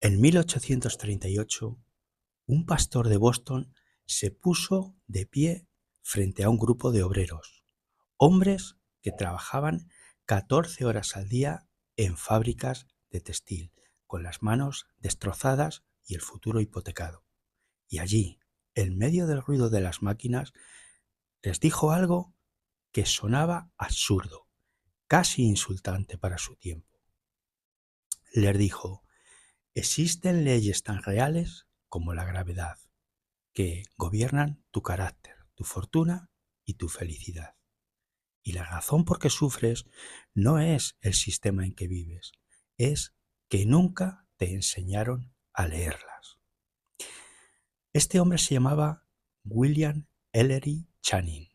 En 1838, un pastor de Boston se puso de pie frente a un grupo de obreros, hombres que trabajaban 14 horas al día en fábricas de textil, con las manos destrozadas y el futuro hipotecado. Y allí, en medio del ruido de las máquinas, les dijo algo que sonaba absurdo, casi insultante para su tiempo. Les dijo: existen leyes tan reales como la gravedad, que gobiernan tu carácter, tu fortuna y tu felicidad. Y la razón por qué sufres no es el sistema en que vives, es que nunca te enseñaron a leerlas. Este hombre se llamaba William Ellery Channing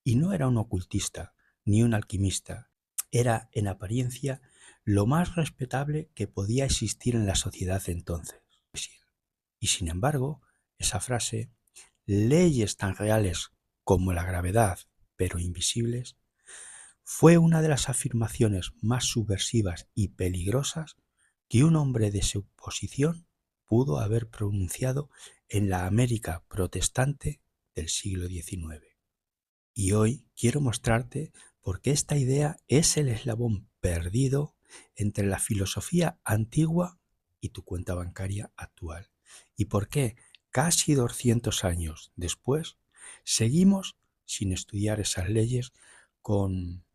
y no era un ocultista ni un alquimista. Era, en apariencia, lo más respetable que podía existir en la sociedad entonces. Y sin embargo, esa frase, leyes tan reales como la gravedad, pero invisibles, fue una de las afirmaciones más subversivas y peligrosas que un hombre de su posición pudo haber pronunciado en la América protestante del siglo XIX. Y hoy quiero mostrarte por qué esta idea es el eslabón perdido entre la filosofía antigua y tu cuenta bancaria actual. Y por qué casi 200 años después seguimos sin estudiar esas leyes con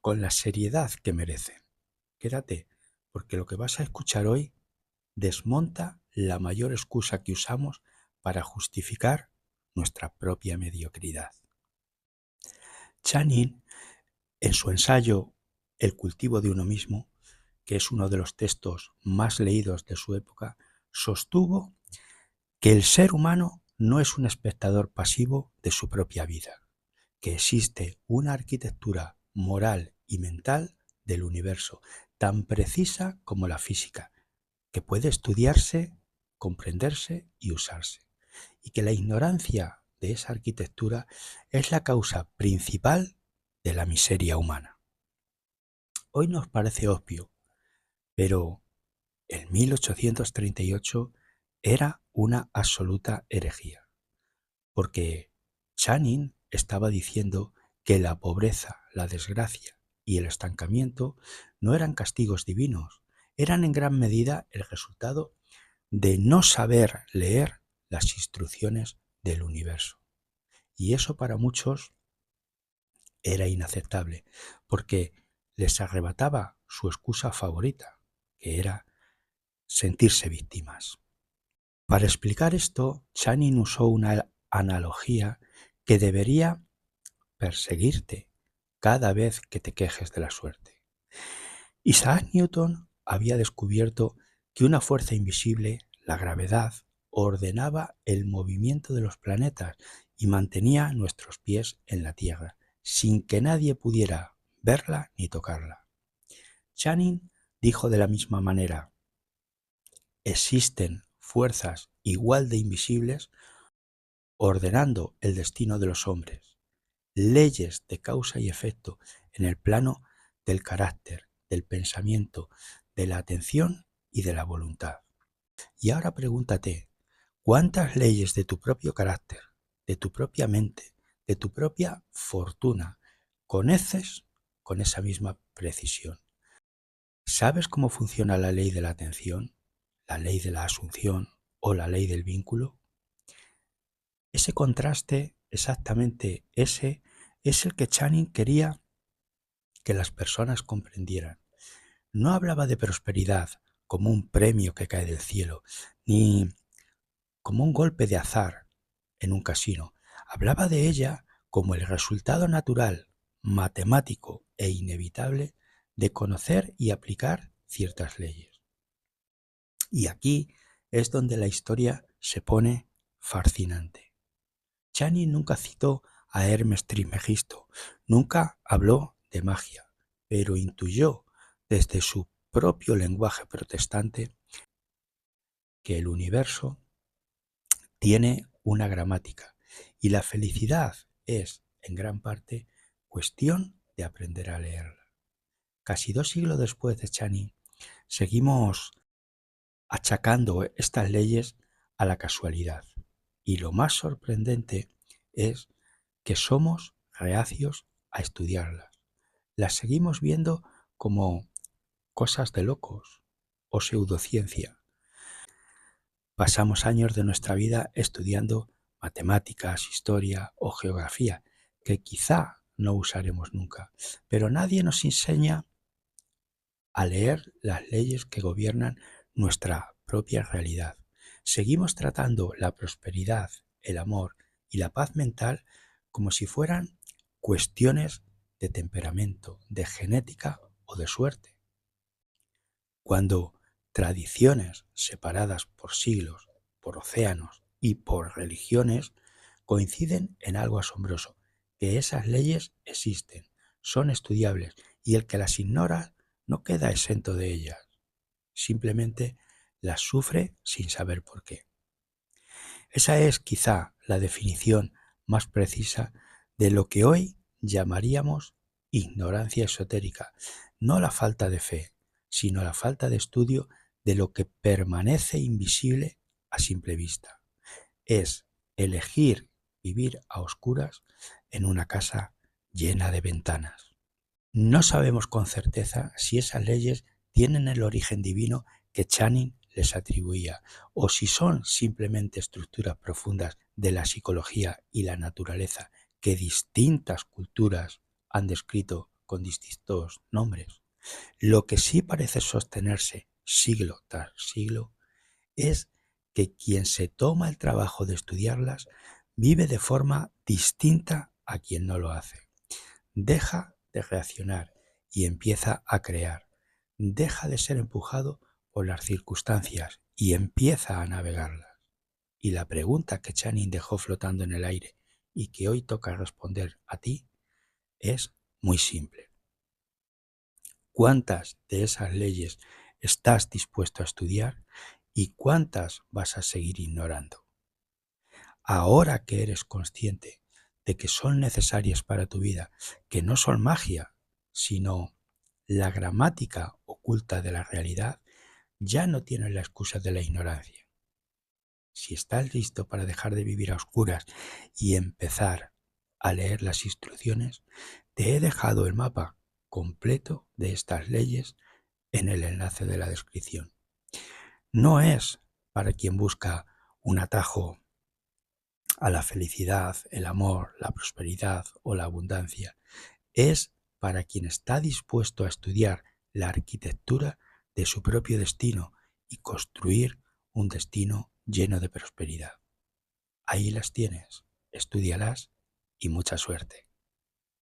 la seriedad que merecen. Quédate, porque lo que vas a escuchar hoy desmonta la mayor excusa que usamos para justificar nuestra propia mediocridad. Channing, en su ensayo El cultivo de uno mismo, que es uno de los textos más leídos de su época, sostuvo que el ser humano no es un espectador pasivo de su propia vida, que existe una arquitectura moral y mental del universo tan precisa como la física, que puede estudiarse, comprenderse y usarse, y que la ignorancia de esa arquitectura es la causa principal de la miseria humana. Hoy nos parece obvio, pero en 1838 era una absoluta herejía, porque Channing estaba diciendo que la pobreza, la desgracia y el estancamiento no eran castigos divinos, eran en gran medida el resultado de no saber leer las instrucciones del universo. Y eso para muchos era inaceptable, porque les arrebataba su excusa favorita, que era sentirse víctimas. Para explicar esto, Channing usó una analogía que debería perseguirte cada vez que te quejes de la suerte. Isaac Newton había descubierto que una fuerza invisible, la gravedad, ordenaba el movimiento de los planetas y mantenía nuestros pies en la Tierra, sin que nadie pudiera verla ni tocarla. Channing dijo de la misma manera: existen fuerzas igual de invisibles ordenando el destino de los hombres, leyes de causa y efecto en el plano del carácter, del pensamiento, de la atención y de la voluntad. Y ahora pregúntate, ¿cuántas leyes de tu propio carácter, de tu propia mente, de tu propia fortuna conoces con esa misma precisión? ¿Sabes cómo funciona la ley de la atención, la ley de la asunción o la ley del vínculo? Ese contraste, exactamente ese, es el que Channing quería que las personas comprendieran. No hablaba de prosperidad como un premio que cae del cielo, ni como un golpe de azar en un casino. Hablaba de ella como el resultado natural, matemático e inevitable de conocer y aplicar ciertas leyes. Y aquí es donde la historia se pone fascinante. Channing nunca citó a Hermes Trismegisto, nunca habló de magia, pero intuyó desde su propio lenguaje protestante que el universo tiene una gramática y la felicidad es, en gran parte, cuestión de aprender a leerla. Casi 2 siglos después de Channing, seguimos achacando estas leyes a la casualidad. Y lo más sorprendente es que somos reacios a estudiarlas. Las seguimos viendo como cosas de locos o pseudociencia. Pasamos años de nuestra vida estudiando matemáticas, historia o geografía, que quizá no usaremos nunca, pero nadie nos enseña a leer las leyes que gobiernan nuestra propia realidad. Seguimos tratando la prosperidad, el amor y la paz mental como si fueran cuestiones de temperamento, de genética o de suerte. Cuando tradiciones separadas por siglos, por océanos y por religiones coinciden en algo asombroso, que esas leyes existen, son estudiables y el que las ignora no queda exento de ellas, simplemente las sufre sin saber por qué. Esa es quizá la definición más precisa de lo que hoy llamaríamos ignorancia esotérica, no la falta de fe, sino la falta de estudio de lo que permanece invisible a simple vista. Es elegir vivir a oscuras en una casa llena de ventanas. No sabemos con certeza si esas leyes tienen el origen divino que Channing les atribuía, o si son simplemente estructuras profundas de la psicología y la naturaleza que distintas culturas han descrito con distintos nombres. Lo que sí parece sostenerse siglo tras siglo es que quien se toma el trabajo de estudiarlas vive de forma distinta a quien no lo hace. Deja de reaccionar y empieza a crear. Deja de ser empujado por las circunstancias y empieza a navegarlas. Y la pregunta que Channing dejó flotando en el aire y que hoy toca responder a ti es muy simple. ¿Cuántas de esas leyes estás dispuesto a estudiar y cuántas vas a seguir ignorando? Ahora que eres consciente de que son necesarias para tu vida, que no son magia, sino la gramática oculta de la realidad, ya no tienes la excusa de la ignorancia. Si estás listo para dejar de vivir a oscuras y empezar a leer las instrucciones, te he dejado el mapa completo de estas leyes en el enlace de la descripción. No es para quien busca un atajo a la felicidad, el amor, la prosperidad o la abundancia. Es para quien está dispuesto a estudiar la arquitectura de su propio destino y construir un destino lleno de prosperidad. Ahí las tienes, estúdialas y mucha suerte.